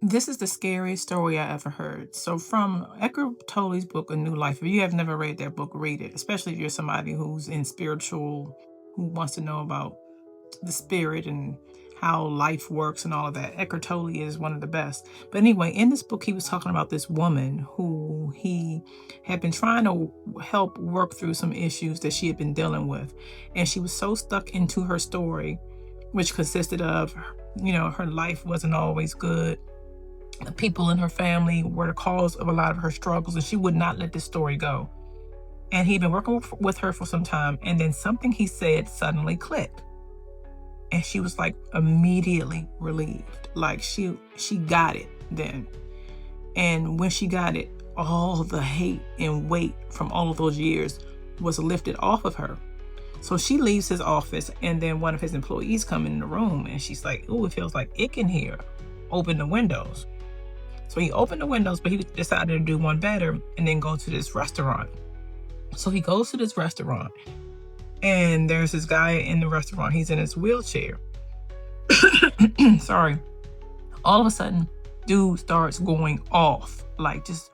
This is the scariest story I ever heard. So, from Eckhart Tolle's book, A New Life. If you have never read that book, read it, especially if you're somebody who's in spiritual, who wants to know about the spirit and how life works and all of that. Eckhart Tolle is one of the best. But anyway, in this book, he was talking about this woman who he had been trying to help work through some issues that she had been dealing with. And she was so stuck into her story, which consisted of, her life wasn't always good. The people in her family were the cause of a lot of her struggles, and she would not let this story go. And he'd been working with her for some time, and then something he said suddenly clicked. And she was like immediately relieved. Like she got it then. And when she got it, all the hate and weight from all of those years was lifted off of her. So she leaves his office, and then one of his employees come in the room, and she's like, "Oh, it feels like ick in here. Open the windows." So he opened the windows, but he decided to do one better and then go to this restaurant. So he goes to this restaurant, and there's this guy in the restaurant. He's in his wheelchair. Sorry. All of a sudden, dude starts going off, like just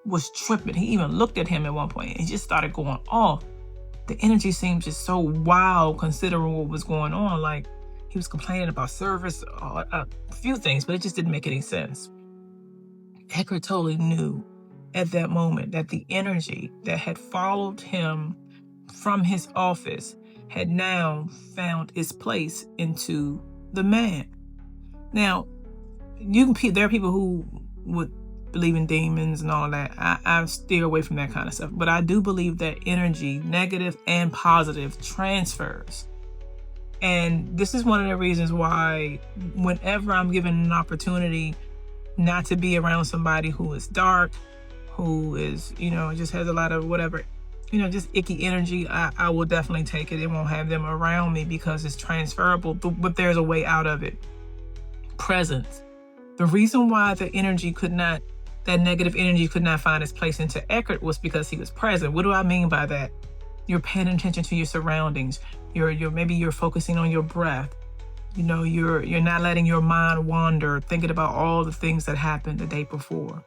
was tripping. He even looked at him at one point and he just started going off. The energy seemed just so wild considering what was going on. Like he was complaining about service, a few things, but it just didn't make any sense. Eckhart Tolle knew at that moment that the energy that had followed him from his office had now found its place into the man. Now, there are people who would believe in demons and all of that. I steer away from that kind of stuff. But I do believe that energy, negative and positive, transfers. And this is one of the reasons why whenever I'm given an opportunity not to be around somebody who is dark, who is, just has a lot of whatever, just icky energy, I will definitely take it. It won't have them around me because it's transferable, but there's a way out of it. Presence. The reason why that negative energy could not find its place into Eckhart was because he was present. What do I mean by that? You're paying attention to your surroundings. Maybe you're focusing on your breath. You're not letting your mind wander, thinking about all the things that happened the day before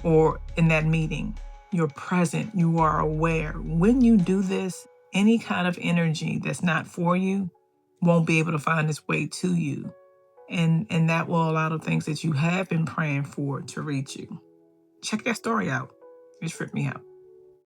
or in that meeting. You're present. You are aware. When you do this, any kind of energy that's not for you won't be able to find its way to you. And that will allow the things that you have been praying for to reach you. Check that story out. It tripped me out.